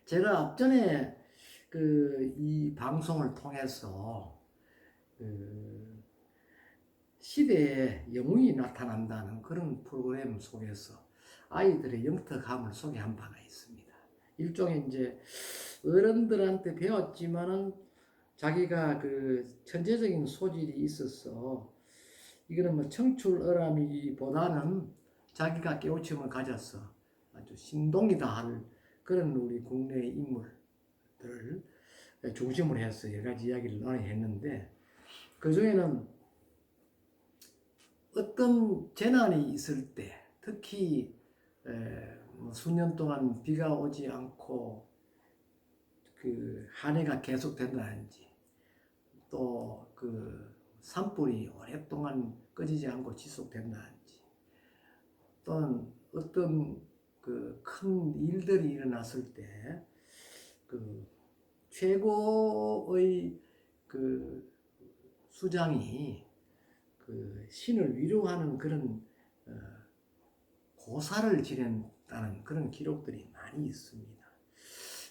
제가 앞전에 이 방송을 통해서 시대에 영웅이 나타난다는 그런 프로그램 속에서 아이들의 영특함을 소개한 바가 있습니다. 일종의 이제 어른들한테 배웠지만은 자기가 천재적인 소질이 있어서 이거는 뭐 청출어람이기보다는 자기가 깨우침을 가져서 아주 신동이다 할 그런 우리 국내 인물들을 중심으로 해서 여러 가지 이야기를 논의했는데, 그 중에는 어떤 재난이 있을 때, 특히 수년 동안 비가 오지 않고 한 해가 계속된다든지, 또 산불이 오랫동안 꺼지지 않고 지속된다든지, 또는 어떤 큰 일들이 일어났을 때 최고의 수장이 신을 위로하는 그런 고사를 지낸다는 그런 기록들이 많이 있습니다.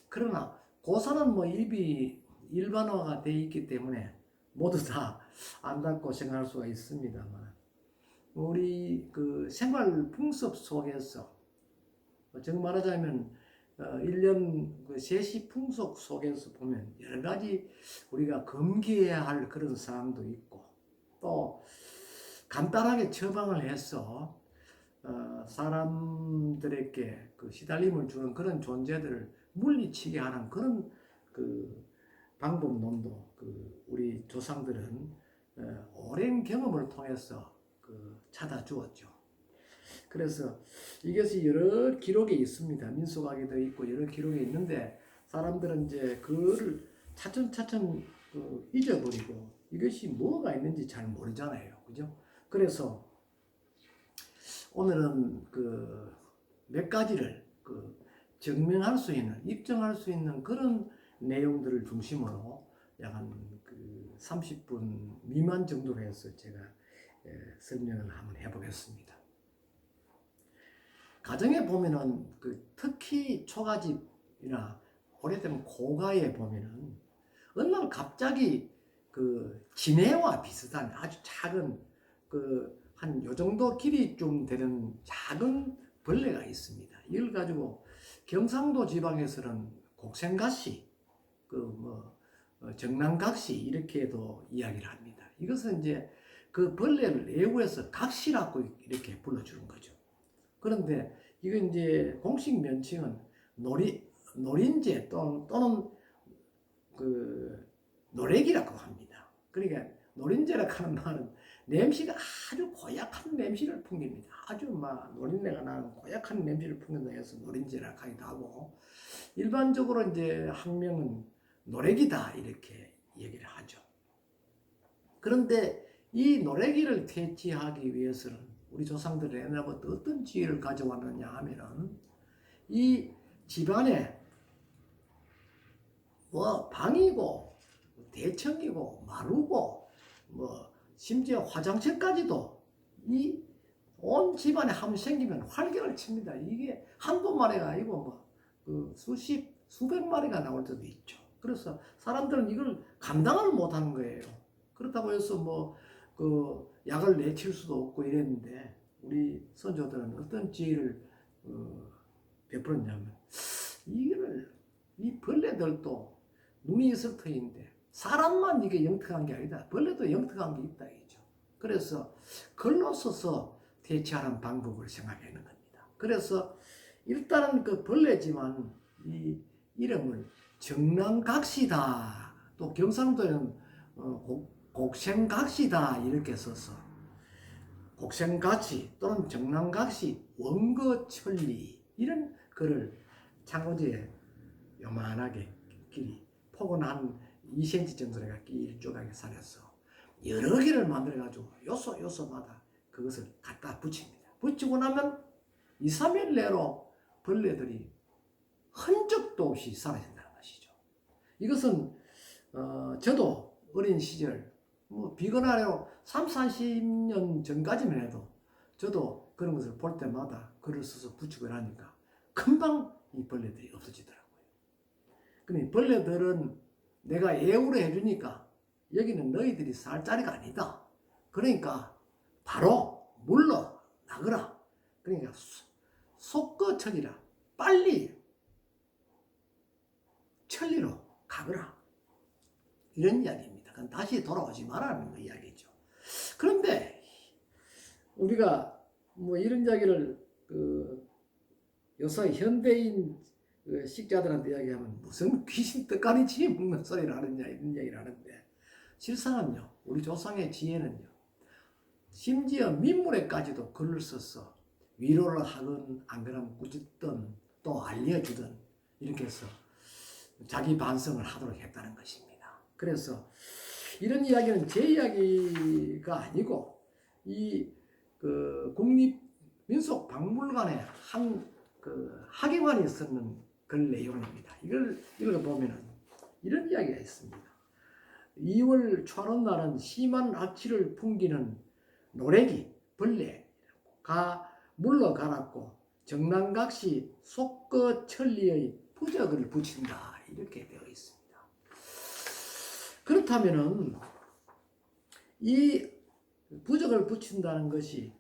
그러나 고사는 뭐 일반화가 되어 있기 때문에 모두 다 안다고 생각할 수가 있습니다만, 우리 생활 풍습 속에서 정 말하자면 1년 세시 풍속 속에서 보면 여러 가지 우리가 금기해야 할 그런 사항도 있고, 또 간단하게 처방을 해서 사람들에게 시달림을 주는 그런 존재들을 물리치게 하는 그런 방법론도 우리 조상들은 오랜 경험을 통해서 찾아주었죠. 그래서 이것이 여러 기록에 있습니다. 민속학에도 있고 여러 기록에 있는데, 사람들은 이제 그거를 차츰차츰 잊어버리고 이것이 뭐가 있는지 잘 모르잖아요. 그죠? 그래서 오늘은 몇 가지를 증명할 수 있는, 입증할 수 있는 그런 내용들을 중심으로 약 한 30분 미만 정도로 해서 제가 설명을 한번 해보겠습니다. 가정에 보면은 특히 초가집이나 오래된 고가에 보면은 어느 날 갑자기 지네와 비슷한 아주 작은 한 요 정도 길이 좀 되는 작은 벌레가 있습니다. 이걸 가지고 경상도 지방에서는 곡생가시, 정난각시 이렇게도 이야기를 합니다. 이것은 이제 그 벌레를 애우해서 각시라고 이렇게 불러주는 거죠. 그런데 이건 이제 공식 명칭은 노린재 또는 노래기라고 합니다. 그러니까 노린재라고 하는 말은 냄새가 아주 고약한 냄새를 풍깁니다. 아주 막 노린내가 나는 고약한 냄새를 풍긴다 해서 노린재라고 하기도 하고, 일반적으로 이제 학명은 노래기다 이렇게 얘기를 하죠. 그런데 이 노래기를 퇴치하기 위해서는 우리 조상들이 옛날부터 어떤 지혜를 가져왔느냐 하면은, 이 집안에 뭐 방이고 대청이고 마루고 심지어 화장실까지도 이 온 집안에 한번 생기면 활개를 칩니다. 이게 한두 마리가 아니고 수백 마리가 나올 때도 있죠. 그래서 사람들은 이걸 감당을 못하는 거예요. 그렇다고 해서 약을 내칠 수도 없고 이랬는데, 우리 선조들은 어떤 지혜를 베풀었냐면, 이 벌레들도 눈이 있을 터인데 사람만 이게 영특한 게 아니다. 벌레도 영특한 게 있다 이죠. 그래서 글로 써서 대체하는 방법을 생각하는 겁니다. 그래서 일단은 벌레지만 이 이름을 정난각시다, 또 경상도에는 곡생각시다 이렇게 써서 곡생각시 또는 정난각시, 원거천리 이런 글을 창고지에 요만하게 길이 폭은 한 2cm 정도가 길쭉하게 살려서 여러 개를 만들어가지고 요소마다 그것을 갖다 붙입니다. 붙이고 나면 2, 3일 내로 벌레들이 흔적도 없이 사라진다는 것이죠. 이것은 저도 어린 시절 비건하려 3, 40년 전까지만 해도 저도 그런 것을 볼 때마다 글을 써서 붙이고 하니까 금방 이 벌레들이 없어지더라고요. 그러니 벌레들은 내가 예우를 해주니까 여기는 너희들이 살 자리가 아니다. 그러니까 바로 물러나거라. 그러니까 속거 처리라. 빨리 천리로 가거라. 이런 이야기입니다. 그건 다시 돌아오지 말라는 이야기죠. 그런데 우리가 뭐 이런 이야기를 요새 현대인 식자들한테 이야기하면 무슨 귀신 떡가리 지 먹는 소리를 하느냐 이런 이야기를 하는데, 실상은요, 우리 조상의 지혜는요, 심지어 민물에까지도 글을 써서 위로를 하건 안 그러면 꾸짖든 또 알려주든 이렇게 해서 자기 반성을 하도록 했다는 것입니다. 그래서 이런 이야기는 제 이야기가 아니고 이 국립민속박물관의 한 학예관이 쓰는 글 내용입니다. 이걸 읽어보면 이런 이야기가 있습니다. 2월 초하룻날은 심한 악취를 풍기는 노래기 벌레가 물러가랐고 정랑각시 속거천리의 부적을 붙인다. 이렇게 되어 있습니다. 그렇다면은 이 부적을 붙인다는 것이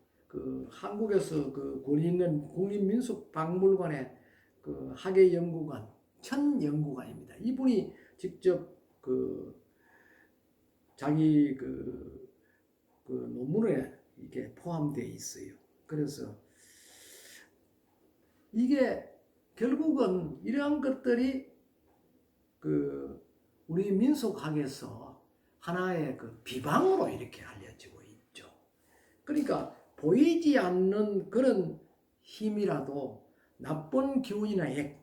한국에서 권위 있는 국립민속박물관의 학예연구관 천연구관입니다. 이분이 직접 자기 논문에 이게 포함되어 있어요. 그래서 이게 결국은 이러한 것들이 우리 민속학에서 하나의 비방으로 이렇게 알려지고 있죠. 그러니까 보이지 않는 그런 힘이라도 나쁜 기운이나 핵,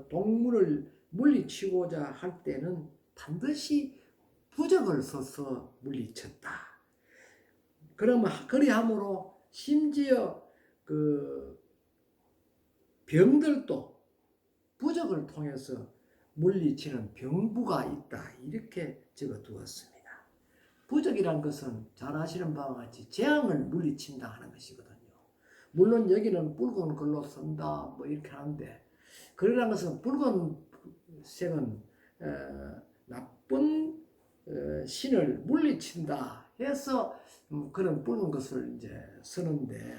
동물을 물리치고자 할 때는 반드시 부적을 써서 물리쳤다. 그리함으로 심지어 병들도 부적을 통해서 물리치는 병부가 있다. 이렇게 적어두었습니다. 부적이란 것은 잘 아시는 바와 같이 재앙을 물리친다 하는 것이거든요. 물론 여기는 붉은 글로 쓴다 뭐 이렇게 하는데, 글이라는 것은 붉은색은 나쁜 신을 물리친다 해서 그런 붉은 것을 이제 쓰는데,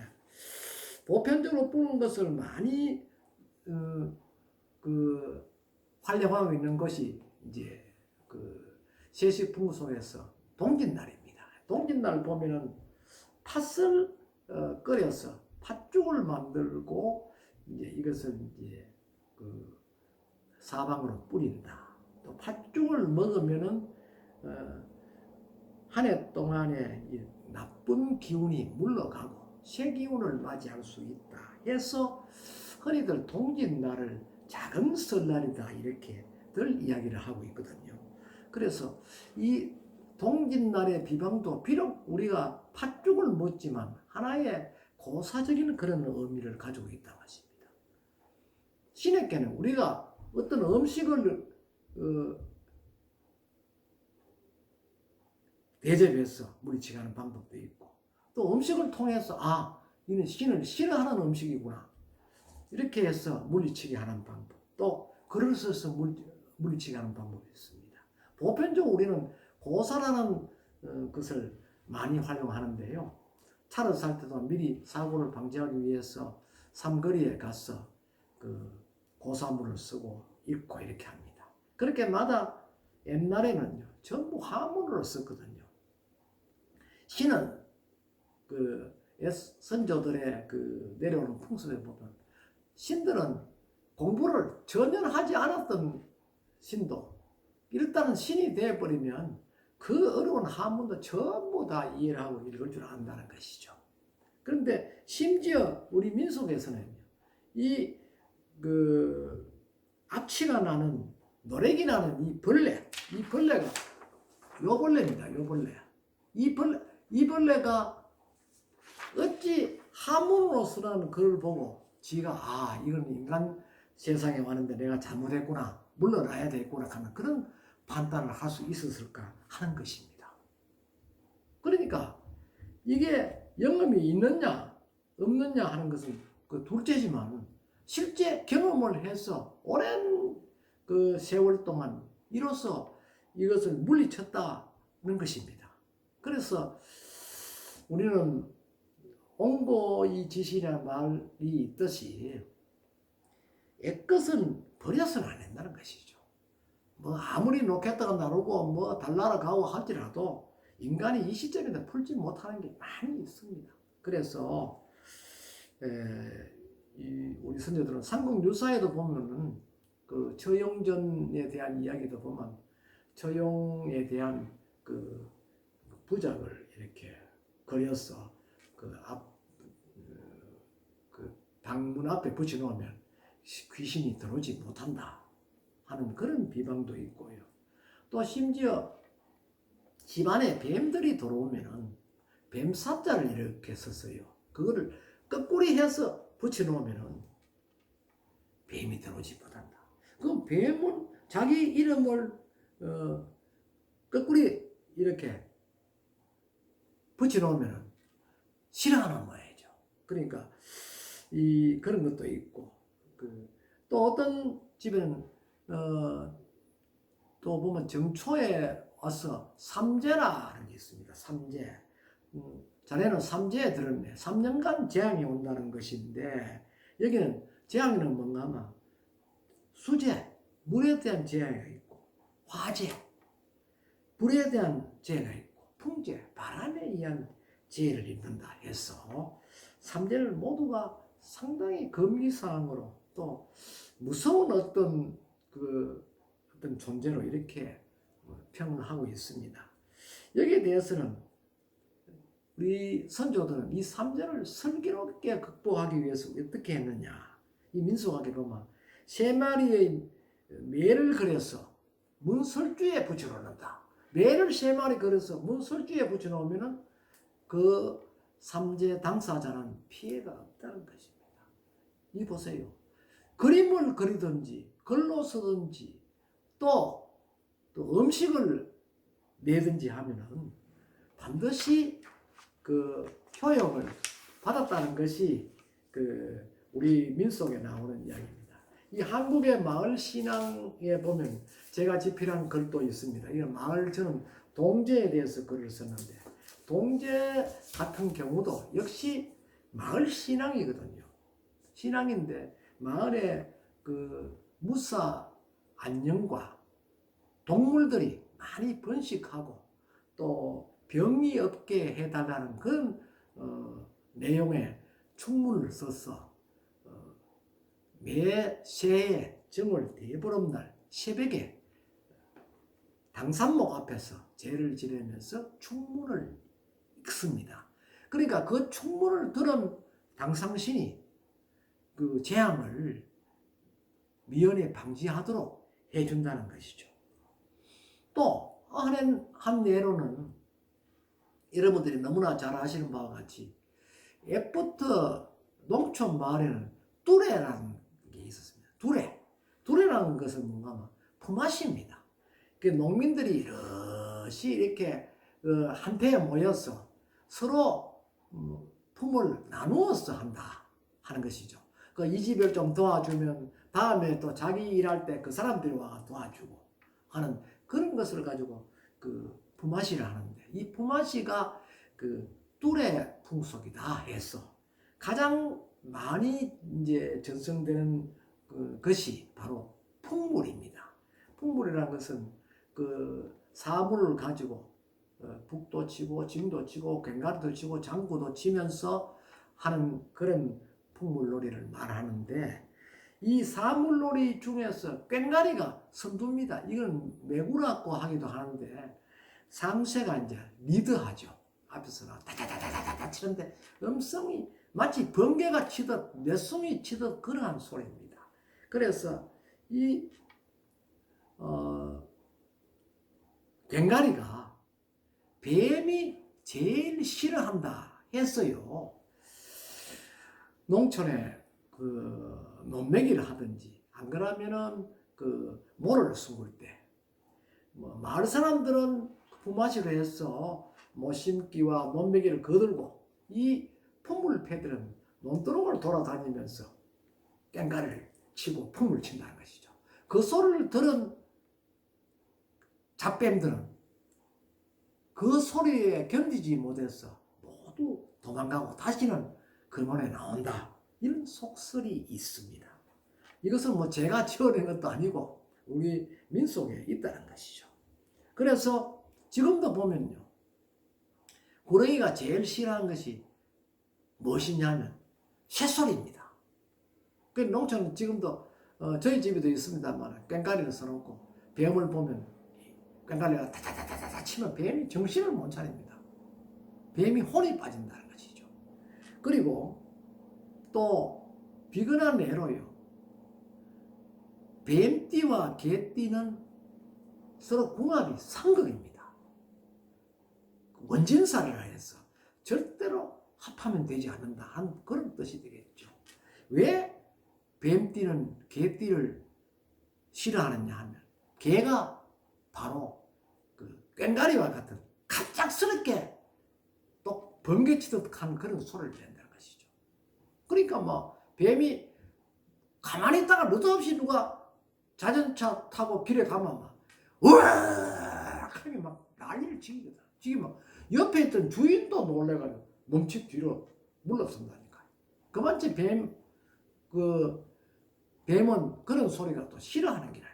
보편적으로 붉은 것을 많이 활용하고 있는 것이 이제 세시풍속에서 동짓날입니다. 동짓날 보면은 팥을 끓여서 팥죽을 만들고 이제 이것을 이제 사방으로 뿌린다. 또 팥죽을 먹으면은 한 해 동안에 나쁜 기운이 물러가고 새 기운을 맞이할 수 있다 해서 흔히들 동짓날을 작은 설날이다 이렇게들 이야기를 하고 있거든요. 그래서 이 동짓날의 비방도 비록 우리가 팥죽을 먹지만 하나의 고사적인 그런 의미를 가지고 있다고 하십니다. 신에게는 우리가 어떤 음식을 대접해서 물리치가는 방법도 있고, 또 음식을 통해서 이는 신을 싫어하는 음식이구나 이렇게 해서 물리치게 하는 방법, 또 글을 써서 물리치게 하는 방법이 있습니다. 보편적으로 우리는 고사라는 것을 많이 활용하는데요. 차를 살 때도 미리 사고를 방지하기 위해서 삼거리에 가서 고사물을 쓰고 읽고 이렇게 합니다. 그렇게 마다 옛날에는요, 전부 화문으로 썼거든요. 신은 선조들의 내려오는 풍습에 보면 신들은 공부를 전혀 하지 않았던 신도 일단은 신이 되어버리면 그 어려운 한문도 전부 다 이해를 하고 읽을 줄 안다는 것이죠. 그런데 심지어 우리 민속에서는 이 악취가 나는 노래기 나는 이 벌레가 요 벌레입니다. 요 벌레. 이 벌레가 어찌 한문으로 쓰라는 글을 보고 지가 이건 인간 세상에 왔는데 내가 잘못했구나, 물러나야 되겠구나 하는 그런 판단을 할 수 있었을까 하는 것입니다. 그러니까 이게 영험이 있느냐 없느냐 하는 것은 둘째지만 실제 경험을 해서 오랜 그 세월 동안 이로써 이것을 물리쳤다는 것입니다. 그래서 우리는 옹고이 지시라는 말이 있듯이 애것은 버려서는 안 된다는 것이죠. 뭐 아무리 로켓트가 나르고 뭐 달나라 가고 할지라도 인간이 이 시점에서 풀지 못하는 게 많이 있습니다. 그래서 우리 선조들은 삼국유사에도 보면은 그 처용전에 대한 이야기도 보면 처용에 대한 그 부작을 이렇게 그려서 그 방문 앞에 붙여놓으면 귀신이 들어오지 못한다 하는 그런 비방도 있고요. 또 심지어 집안에 뱀들이 들어오면은 뱀사자를 이렇게 썼어요. 그거를 거꾸리 해서 붙여놓으면은 뱀이 들어오지 못한다. 그럼 뱀은 자기 이름을 거꾸리 이렇게 붙여놓으면은 싫어하는 모양이죠. 그러니까 그런 것도 있고 또 어떤 집에는 또 보면 정초에 와서 삼재라는 게 있습니다. 삼재. 자네는 삼재에 들었네. 3년간 재앙이 온다는 것인데 여기는 재앙은 뭔가 하면 수재, 물에 대한 재앙이 있고 화재, 불에 대한 재해가 있고 풍재, 바람에 의한 재해를 입는다 해서 삼재를 모두가 상당히 금기사항으로 또 무서운 어떤 존재로 이렇게 평하고 있습니다. 여기에 대해서는 우리 선조들은 이 삼재를 슬기롭게 극복하기 위해서 어떻게 했느냐. 이 민수학에 보면 3마리의 매를 그려서 문설주에 붙여놓는다. 매를 3마리 그려서 문설주에 붙여놓으면 그 삼재 당사자는 피해가 없다는 것입니다. 이 보세요. 그림을 그리든지 글로 쓰든지 또 음식을 내든지 하면은 반드시 그 효용을 받았다는 것이 우리 민속에 나오는 이야기입니다. 이 한국의 마을 신앙에 보면 제가 집필한 글도 있습니다. 이 마을 저는 동제에 대해서 글을 썼는데 동제 같은 경우도 역시 마을 신앙이거든요. 신앙인데 마을에 무사 안녕과 동물들이 많이 번식하고 또 병이 없게 해달라는 그런 내용의 충문을 써서 매 새해 정월 대보름날 새벽에 당산목 앞에서 제를 지내면서 충문을 읽습니다. 그러니까 그 충문을 들은 당상신이 그 재앙을 미연에 방지하도록 해준다는 것이죠. 또 한 예로는 여러분들이 너무나 잘 아시는 바와 같이 애프터 농촌 마을에는 뚜레라는 게 있었습니다. 뚜레라는 것은 뭔가 하면 품앗이입니다. 그 농민들이 이렇게 한패에 모여서 서로 품을 나누어서 한다 하는 것이죠. 이 집을 좀 도와주면 다음에 또 자기 일할 때 그 사람들이 와 도와주고 하는 그런 것을 가지고 품앗이를 하는데 이 품앗이가 뚜레 풍속이다 해서 가장 많이 이제 전승되는 것이 바로 풍물입니다. 풍물이라는 것은 사물을 가지고 북도 치고 징도 치고 꽹과리도 치고 장구도 치면서 하는 그런 풍물놀이를 말하는데 이 사물놀이 중에서 꽹과리가 선두입니다. 이건 매구라고 하기도 하는데 상쇠가 이제 리드하죠. 앞에서 다다다다다다 치는데 음성이 마치 번개가 치듯 뇌숭이 치듯 그러한 소리입니다. 그래서 이 꽹과리가 뱀이 제일 싫어한다 했어요. 농촌에 논매기를 하든지 안 그러면은 모를 숨을 때 마을 사람들은 품앗이로 해서 모심기와 논매기를 거들고 이 풍물패들은 논두렁을 돌아다니면서 꽹과리를 치고 풍물 친다는 것이죠. 그 소리를 들은 잡뱀들은 그 소리에 견디지 못해서 모두 도망가고 다시는 근원에 나온다. 이런 속설이 있습니다. 이것은 뭐 제가 지어낸 것도 아니고 우리 민속에 있다는 것이죠. 그래서 지금도 보면요, 고랭이가 제일 싫어하는 것이 무엇이냐면 새소리입니다. 그 농촌은 지금도 저희 집에도 있습니다만 꽹과리를 써놓고 뱀을 보면 꽹과리가 다다다다다 치면 뱀이 정신을 못 차립니다. 뱀이 혼이 빠진다는 것이죠. 그리고 또 비근한 예로요, 뱀띠와 개띠는 서로 궁합이 상극입니다. 원진사를 해서 절대로 합하면 되지 않는다 하는 그런 뜻이 되겠죠. 왜 뱀띠는 개띠를 싫어하느냐 하면 개가 바로 그 꽹과리와 같은 갑작스럽게 또 번개치듯 하는 그런 소리를 낸다는 것이죠. 그러니까 뭐 뱀이 가만히 있다가 느닷없이 누가 자전차 타고 길에 가면 막 으악 하게 막 난리를 치거든. 지금 막 옆에 있던 주인도 놀래가지고 멈칫 뒤로 물러선다니까. 그만치 뱀은 그런 소리가 또 싫어하는 기라.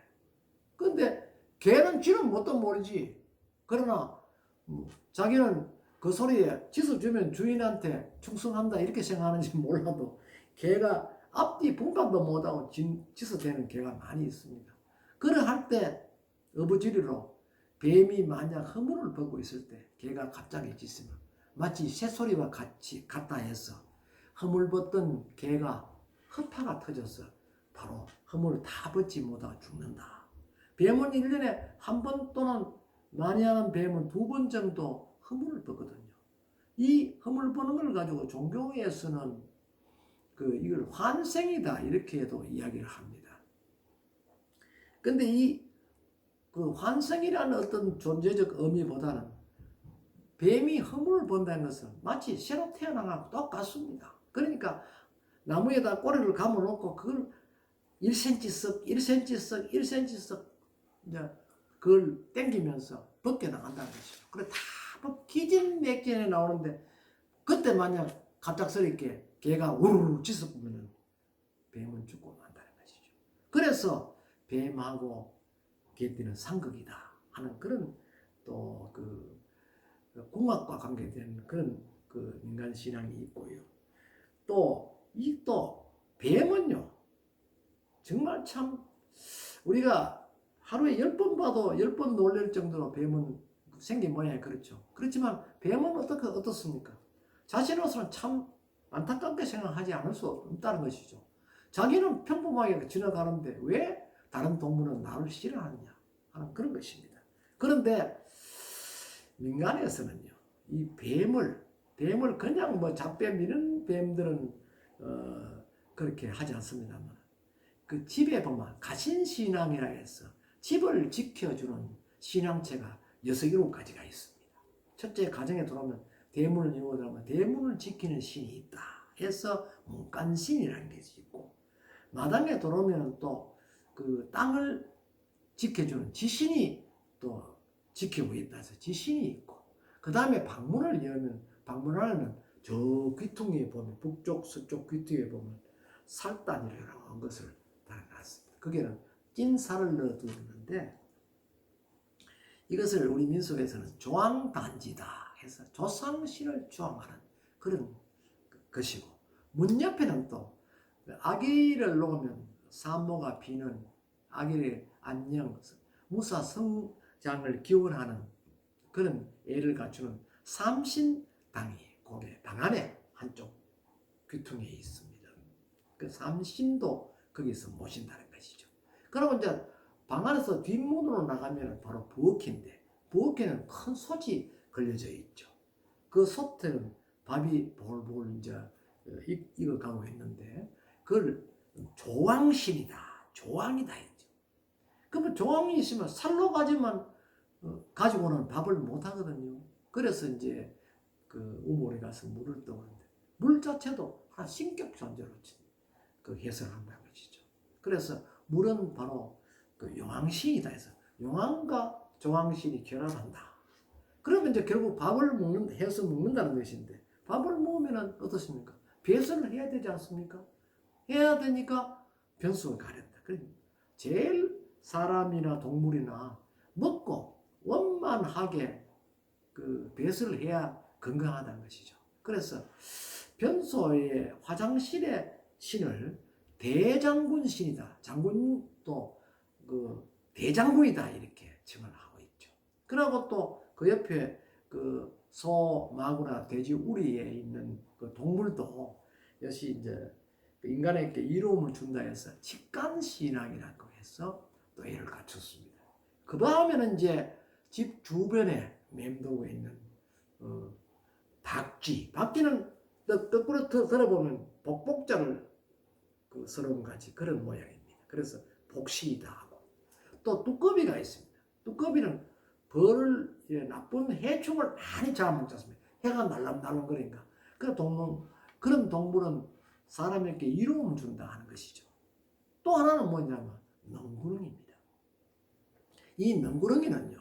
근데 개는 쥐는 뭣도 모르지. 그러나 자기는 그 소리에 짖어주면 주인한테 충성한다 이렇게 생각하는지 몰라도 개가 앞뒤 분간도 못하고 짖어대는 개가 많이 있습니다. 그러할 때 어부지리로 뱀이 만약 허물을 벗고 있을 때 개가 갑자기 짖으면 마치 새소리와 같다 해서 허물 벗던 개가 허파가 터져서 바로 허물을 다 벗지 못하고 죽는다. 뱀은 1년에 한 번 또는 많이 하는 뱀은 2번 정도 허물을 벗거든요. 이 허물 벗는 걸 가지고 종교에서는 이걸 환생이다 이렇게도 이야기를 합니다. 근데 그 환생이라는 어떤 존재적 의미보다는 뱀이 허물을 본다는 것은 마치 새로 태어난 것과 똑같습니다. 그러니까 나무에다 꼬리를 감아놓고 그걸 1cm 석, 1cm 석, 1cm 석 이제 그걸 당기면서 벗겨나간다는 것이죠. 그래 다 기진맥진에 나오는데 그때 만약 갑작스럽게 개가 우르르 짖어보면 뱀은 죽고 만다는 것이죠. 그래서 뱀하고 개띠는 상극이다 하는 그런 또 궁합과 관계된 그런 민간 신앙이 있고요. 또 뱀은요 정말 참 우리가 하루에 10번 봐도 10번 놀랄 정도로 뱀은 생긴 모양이 그렇죠. 그렇지만 뱀은 어떻습니까? 자신으로서는 참 안타깝게 생각하지 않을 수 없다는 것이죠. 자기는 평범하게 지나가는데 왜 다른 동물은 나를 싫어하느냐 하는 그런 것입니다. 그런데 민간에서는요, 이 뱀을 그냥 뭐 잡뱀 이런 뱀들은 그렇게 하지 않습니다만 그 집에 보면 가신신앙이라 해서 집을 지켜주는 신앙체가 6, 7가지가 있습니다. 첫째, 가정에 들어오면 대문을 열고 들어가면 대문을 지키는 신이 있다 해서 문간신이라는 것이 있고, 마당에 들어오면 또 그 땅을 지켜주는 지신이 또 지키고 있다 해서 지신이 있고, 그 다음에 방문을 열면 방문 안에는 저 귀퉁이에 보면 북쪽 서쪽 귀퉁이에 보면 살단이라고 한 것을 달아놨습니다. 거기는 찐살을 넣어두는데 이것을 우리 민속에서는 조항단지다 해서 조상신을 조항하는 그런 것이고, 문 옆에는 또 아기를 놓으면 산모가 비는 아기의 안녕 무사 성장을 기원하는 그런 애를 갖추는 삼신당이 거기에 방 안에 한쪽 귀퉁이에 있습니다. 그 삼신도 거기서 모신다는 것이죠. 그러면 이제 방 안에서 뒷문으로 나가면 바로 부엌인데, 부엌에는 큰 솥이 걸려져 있죠. 그 솥에는 밥이 볼볼 이제 익어가고 있는데 그걸 조왕신이다, 조왕이다 했죠. 그러면 조왕이 있으면 살로 가지고는 밥을 못 하거든요. 그래서 이제 우물에 가서 물을 떠오는데 물 자체도 하나 신격 존재로 해석을 한다는 것이죠. 그래서 물은 바로 그 용왕신이다 해서 용왕과 정왕신이 결합한다. 그러면 이제 결국 밥을 해서 먹는다는 것인데 밥을 먹으면 어떻습니까? 배설을 해야 되지 않습니까? 해야 되니까 변수가 가련다. 제일 사람이나 동물이나 먹고 원만하게 그 배설을 해야 건강하다는 것이죠. 그래서 변소의 화장실의 신을 대장군 신이다. 장군도 그 대장군이다 이렇게 칭을 하고 있죠. 그리고 또 그 옆에 그 소, 마구나 돼지, 우리에 있는 그 동물도 역시 이제 인간에게 이로움을 준다 해서 직간신앙이라고 해서 또 애를 갖췄습니다. 그 다음에는 이제 집 주변에 맴돌고 있는 박쥐. 박쥐는 거꾸로 들어보면 복복자를 그 서러움 같이 그런 모양입니다. 그래서 복신이다 하고 또 두꺼비가 있습니다. 두꺼비는 벌을 나쁜 해충을 많이 잡아먹지 않습니까? 해가 날랑날랑거리니까 그런 동물은 사람에게 이로움을 준다 하는 것이죠. 또 하나는 뭐냐면 능구렁입니다. 이 능구렁이는요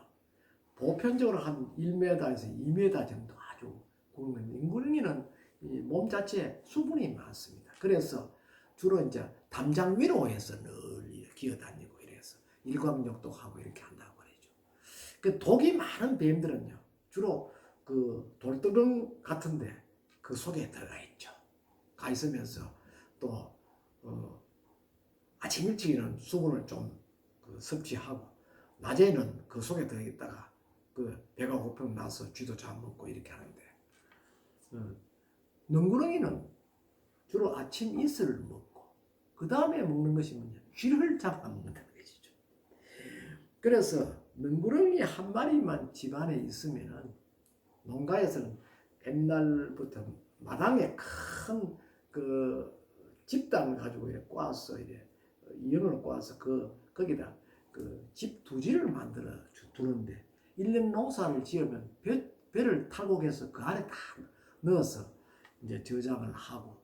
보편적으로 한 1m에서 2m 정도 아주 굵은 능구렁이는 몸 자체에 수분이 많습니다. 그래서 주로 이제 담장 위로 해서 늘 기어다니고 이래서 일광욕도 하고 이렇게 한다고 그러죠. 그 독이 많은 뱀들은요 주로 그 돌덩이 같은데 그 속에 들어가 있죠. 가 있으면서 또 아침 일찍에는 수분을 좀 섭취하고 낮에는 그 속에 들어 있다가 그 배가 고프면 나서 쥐도 잡아먹고 이렇게 하는데 능구렁이는 주로 아침 이슬을 먹고 그 다음에 먹는 것이 뭐냐 쥐를 잡아먹는다는 것이죠. 그래서 능구렁이 한 마리만 집안에 있으면 농가에서는 옛날부터 마당에 큰 그 집당을 가지고 이렇게 꽈서 이래 이연을 꽈서 거기다 그 집 두지를 만들어 두는데 1년 농사를 지으면 배를 탈곡해서 그 안에 다 넣어서 이제 저장을 하고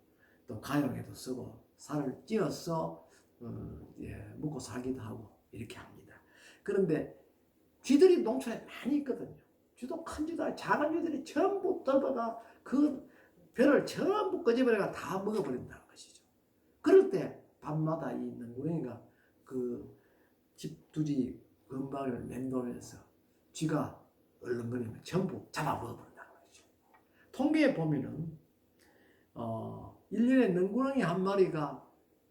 또 가용에도 쓰고 살을 찧어서 먹고 살기도 하고 이렇게 합니다. 그런데 쥐들이 농촌에 많이 있거든요. 쥐도 큰 쥐도 작은 쥐들이 전부 떨어가 그 배를 전부 꺼져버려가 다 먹어버린다는 것이죠. 그럴 때 밤마다 이 능구렁이가 그 집 두지 근방을 맴돌면서 쥐가 얼렁거리면 전부 잡아 먹어버린다는 거죠. 통계에 보면은 1년에 능구렁이 한 마리가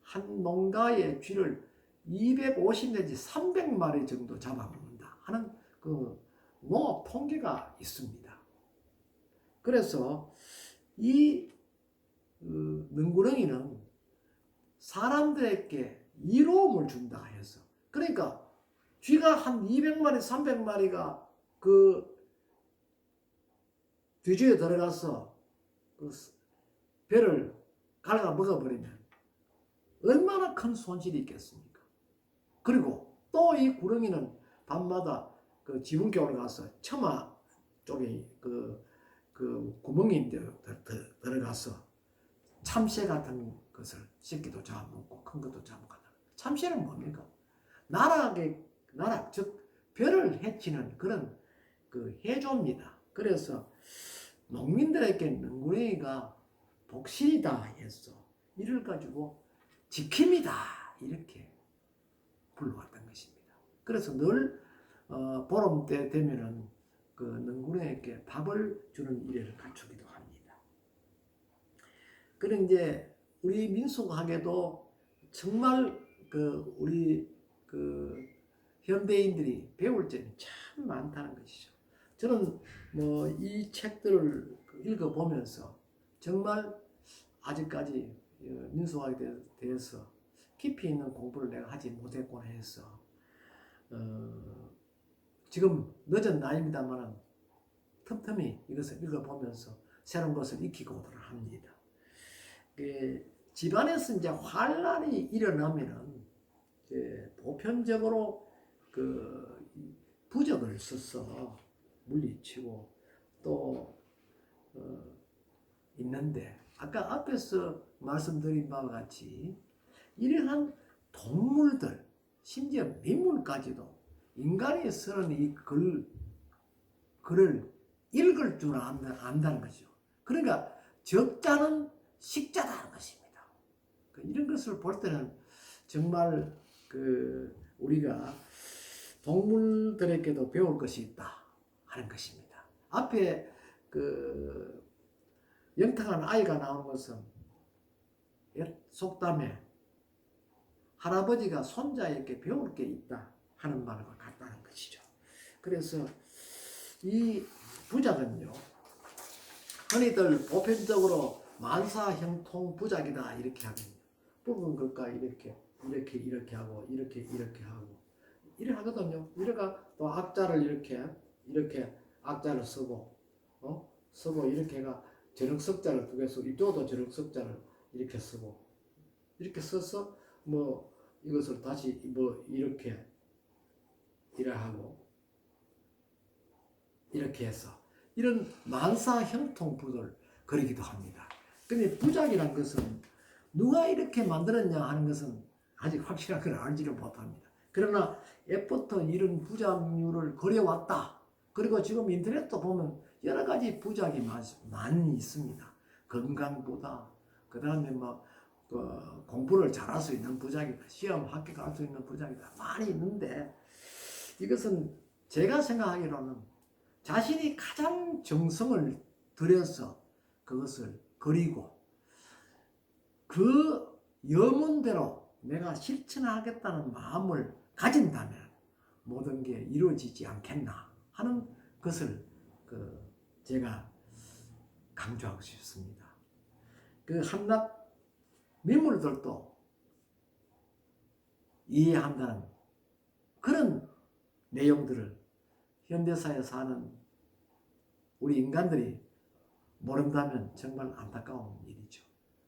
한 농가의 쥐를 250 내지 300마리 정도 잡아먹는다 하는 그 농업 통계가 있습니다. 그래서 이 능구렁이는 사람들에게 이로움을 준다 해서 그러니까 쥐가 한 200마리 300마리가 그 뒤주에 들어가서 그 배를 갈아 먹어버리면 얼마나 큰 손실이 있겠습니까? 그리고 또 이 구렁이는 밤마다 그 지붕격으로 가서 처마 쪽에 그 구멍이 들어가서 참새 같은 것을 새끼도 잡아먹고 큰 것도 잡아먹고 참새는 뭡니까? 나락 즉 벼를 해치는 그런 그 해조입니다. 그래서 농민들에게 능구렁이가 복신이다 해서 이를 가지고 지킴이다 이렇게 불러왔던 것입니다. 그래서 늘 보름 때 되면은 그 능구렁이에게 밥을 주는 일을 갖추기도 합니다. 그런 이제 우리 민속학에도 정말 그 우리 그 현대인들이 배울 점이 참 많다는 것이죠. 저는 뭐 이 책들을 읽어보면서 정말 아직까지 민속학에 대해서 깊이 있는 공부를 내가 하지 못했곤 해서 지금 늦은 나이입니다만 틈틈이 이것을 읽어보면서 새로운 것을 익히고 오도록 합니다. 집안에서 이제 환란이 일어나면은 보편적으로 그 부적을 써서 물리치고 또 있는데 아까 앞에서 말씀드린 바와 같이 이러한 동물들 심지어 민물까지도 인간이 쓰는 이 글을 읽을 줄 안다는 거죠. 그러니까 적자는 식자다는 것입니다. 이런 것을 볼 때는 정말 우리가 동물들에게도 배울 것이 있다 하는 것입니다. 앞에 영탕한 아이가 나오는 것은 속담에 할아버지가 손자에게 배울 게 있다 하는 말과 같다는 것이죠. 그래서 이 부작은요, 흔히들 보편적으로 만사형통 부작이다 이렇게 하거든요. 붉은 것과 이렇게 하고 이렇게 하고 이래 하거든요. 이래가 또 악자를 이렇게 악자를 쓰고 쓰고 이렇게 해가 저녁석자를 두 개 쓰고 이쪽도 저녁석자를 이렇게 쓰고 이렇게 써서 뭐 이것을 다시 뭐 이렇게 하고 이렇게 해서 이런 만사형통부를 그리기도 합니다. 근데 부작이란 것은 누가 이렇게 만들었냐 하는 것은 아직 확실한 걸 알지를 못합니다. 그러나 옛부터 이런 부작류를 그려왔다. 그리고 지금 인터넷도 보면 여러 가지 부작이 많이 있습니다. 건강보다 그 다음에 뭐 공부를 잘할 수 있는 부작이다. 시험 합격할 수 있는 부작이다. 많이 있는데 이것은 제가 생각하기로는 자신이 가장 정성을 들여서 그것을 그리고 그 염원대로 내가 실천하겠다는 마음을 가진다면 모든 게 이루어지지 않겠나 하는 것을 제가 강조하고 싶습니다. 한낱 민물들도 이해한다는 그런 내용들을 현대사에 사는 우리 인간들이 모른다면 정말 안타까운 일이죠.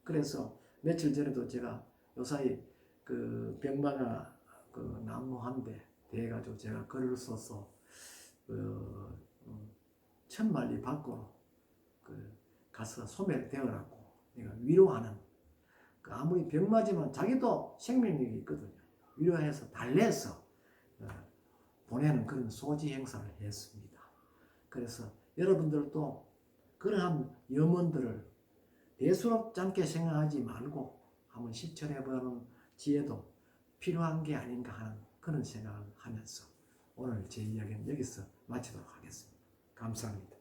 그래서 며칠 전에도 제가 요사이 병마가 나무 한 대 대해가지고 제가 글을 써서 천만리 밖으로 가서 소멸되어라고 내가 위로하는 아무리 병마지만 자기도 생명력이 있거든요. 위로해서 달래서 보내는 그런 소지 행사를 했습니다. 그래서 여러분들도 그러한 염원들을 대수롭지 않게 생각하지 말고 한번 실천해보는 지혜도 필요한 게 아닌가 하는 그런 생각을 하면서 오늘 제 이야기는 여기서 마치도록 하겠습니다. 감사합니다.